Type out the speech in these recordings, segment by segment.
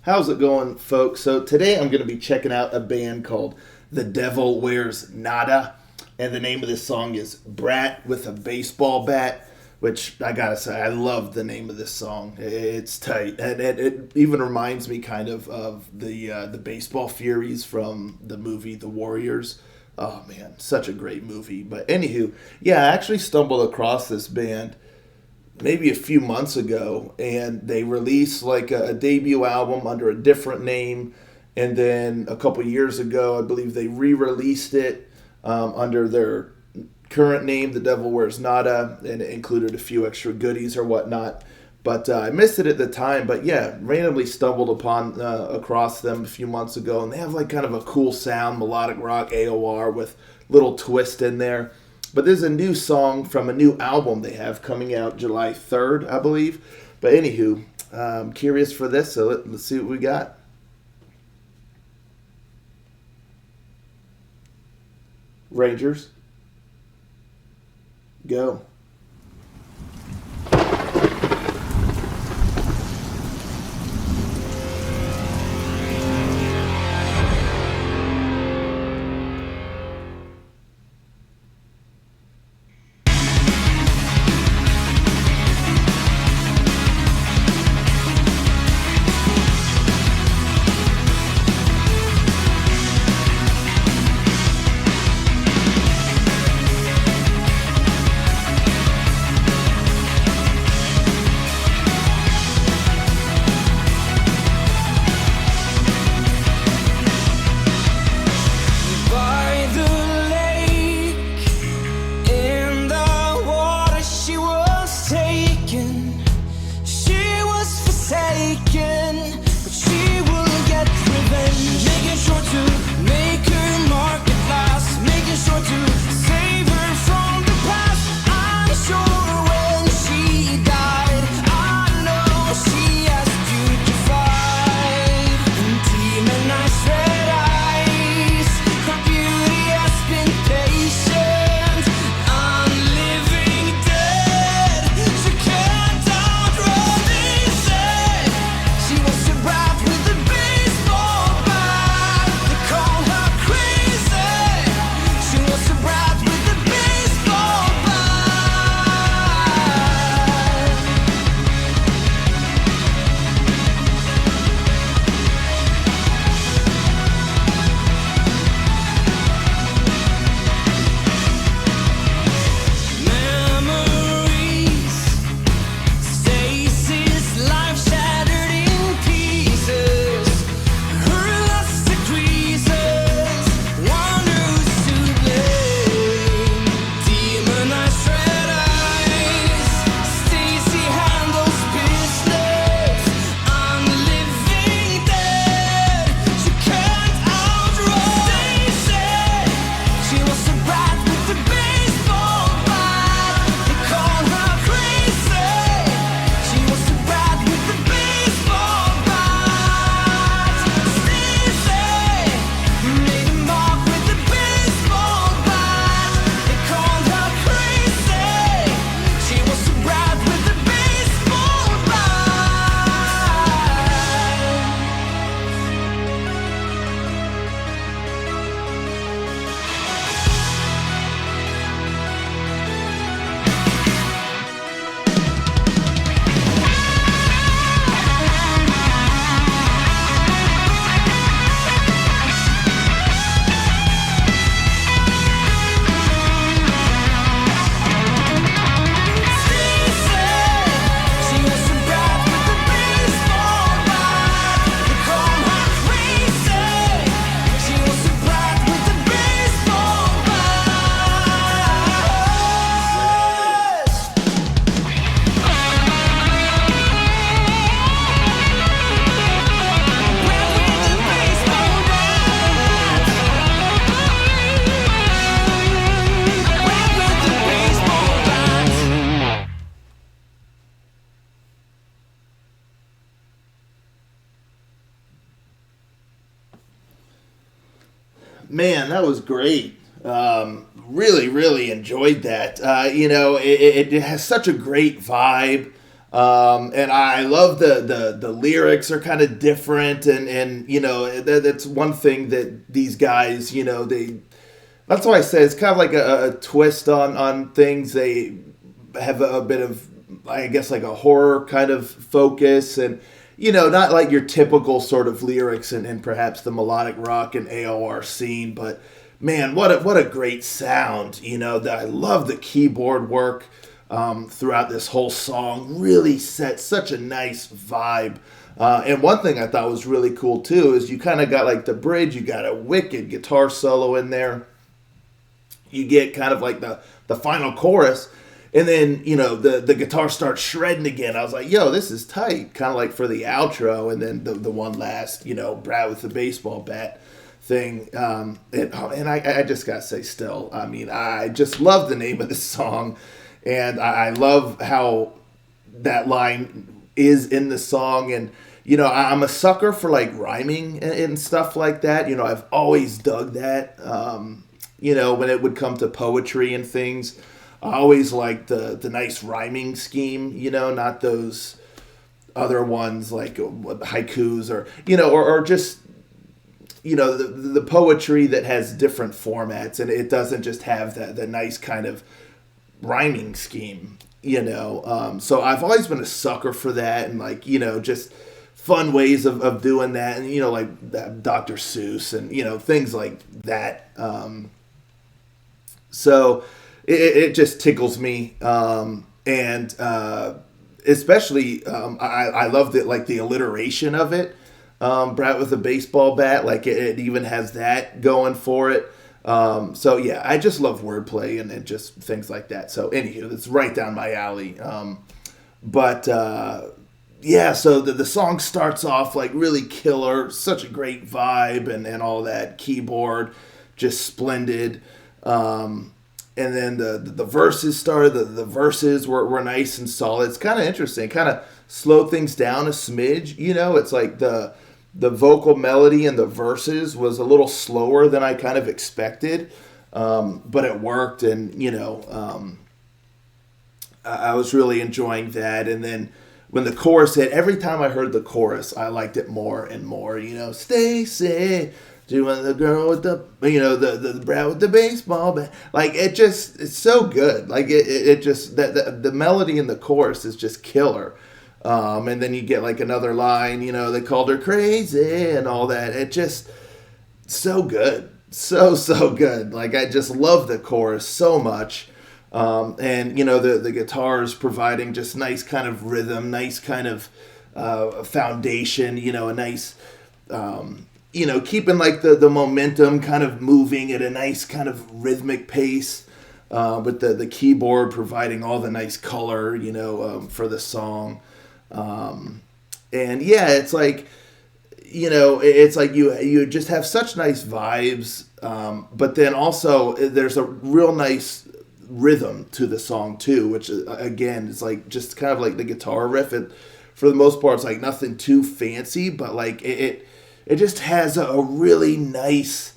How's it going, folks? So today I'm going to be checking out a band called The Devil Wears Nada, and the name of this song is Brat with a Baseball Bat, which I gotta say, I love the name of this song. It's tight, and it even reminds me kind of the baseball furies from the movie The Warriors. Oh man, such a great movie. But anywho, yeah, I actually stumbled across this band maybe a few months ago, and they released like a debut album under a different name, and then a couple years ago I believe they re-released it under their current name, The Devil Wears Nada, and it included a few extra goodies or whatnot. But I missed it at the time, but yeah, randomly stumbled upon across them a few months ago, and they have like kind of a cool sound, melodic rock, AOR with little twist in there. But there's a new song from a new album they have coming out July 3rd, I believe. But anywho, I'm curious for this, so let's see what we got. Rangers, go. Man, that was great. Really, really enjoyed that. It has such a great vibe. And I love the lyrics are kind of different, and that's one thing that these guys, that's why I say it's kind of like a twist on things. They have a bit of, I guess, like a horror kind of focus, and not like your typical sort of lyrics and perhaps the melodic rock and AOR scene, but man, what a great sound. That I love the keyboard work throughout this whole song. Really set such a nice vibe. And one thing I thought was really cool too is you kind of got like the bridge, you got a wicked guitar solo in there. You get kind of like the final chorus, and then the guitar starts shredding again. I was like, yo, this is tight, kind of like for the outro. And then the one last, Brat with the baseball bat thing. And I just gotta say, still, I mean, I just love the name of the song, and I love how that line is in the song. And I'm a sucker for like rhyming and stuff like that. I've always dug that. When it would come to poetry and things, I always liked the nice rhyming scheme, not those other ones like haikus or just, the poetry that has different formats, and it doesn't just have the nice kind of rhyming scheme, So I've always been a sucker for that, and like, just fun ways of doing that, and, like Dr. Seuss and, things like that. So it just tickles me, and especially I love like the alliteration of it. Brat with a baseball bat, like it even has that going for it. So yeah, I just love wordplay and just things like that. So anywho, it's right down my alley. Yeah, so the song starts off like really killer, such a great vibe and all that, keyboard, just splendid. And then the verses started. The verses were nice and solid. It's kind of interesting. Kind of slowed things down a smidge. It's like the vocal melody and the verses was a little slower than I kind of expected, but it worked. And I was really enjoying that. And then when the chorus hit, every time I heard the chorus, I liked it more and more. Stacy. Doing the girl with the brat with the baseball bat. Like, it's so good. Like, it just, the melody in the chorus is just killer. And then you get like another line, they called her crazy and all that. It just, so good. So good. Like, I just love the chorus so much. And, the guitars providing just nice kind of rhythm, nice kind of foundation, a nice... keeping like the momentum kind of moving at a nice kind of rhythmic pace, with the keyboard providing all the nice color, for the song. And yeah, it's like, it's like you just have such nice vibes, but then also there's a real nice rhythm to the song too, which again is like just kind of like the guitar riff. For the most part, it's like nothing too fancy, but like it just has a really nice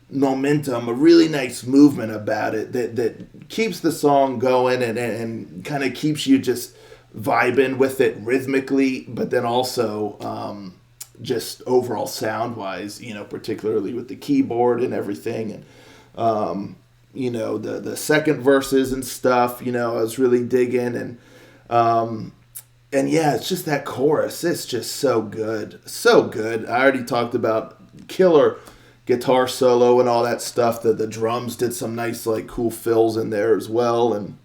momentum, a really nice movement about it that keeps the song going and kind of keeps you just vibing with it rhythmically, but then also just overall sound-wise, particularly with the keyboard and everything. And, the second verses and stuff, I was really digging. And yeah, it's just that chorus. It's just so good. So good. I already talked about killer guitar solo and all that stuff. The drums did some nice, like, cool fills in there as well. And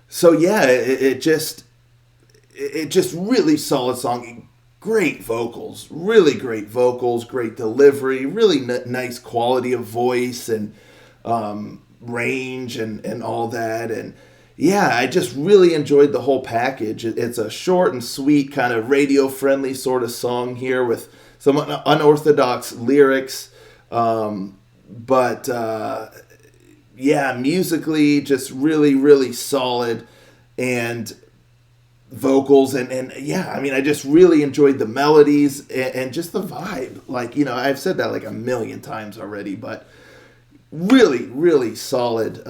so yeah, it just really solid song. Great vocals. Really great vocals. Great delivery. Really nice quality of voice and range and all that. And yeah, I just really enjoyed the whole package. It's a short and sweet, kind of radio-friendly sort of song here with some unorthodox lyrics. But yeah, musically, just really, really solid. And vocals. And yeah, I mean, I just really enjoyed the melodies and just the vibe. Like, I've said that like a million times already, but really, really solid.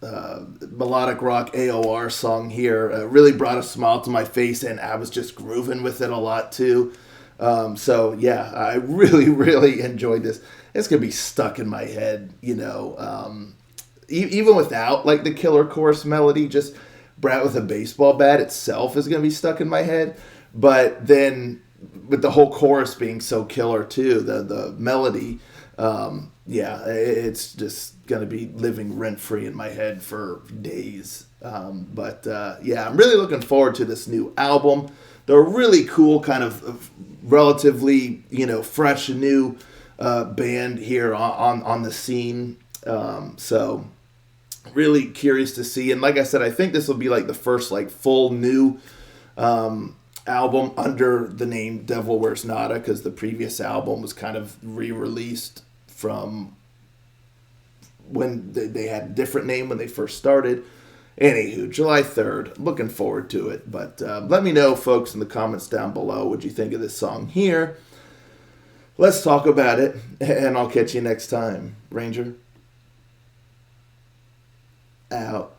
melodic rock AOR song here really brought a smile to my face, and I was just grooving with it a lot too. So yeah, I really, really enjoyed this. It's gonna be stuck in my head, even without like the killer chorus melody. Just Brat with a baseball bat itself is gonna be stuck in my head. But then with the whole chorus being so killer too, the melody, it's just gonna be living rent free in my head for days. I'm really looking forward to this new album. They're a really cool kind of relatively fresh and new band here on the scene. So really curious to see. And like I said, I think this will be like the first like full new album under the name Devil Wears Nada, because the previous album was kind of re-released from when they had a different name when they first started. Anywho, July 3rd, looking forward to it. But let me know, folks, in the comments down below what you think of this song here. Let's talk about it, and I'll catch you next time. Ranger, out.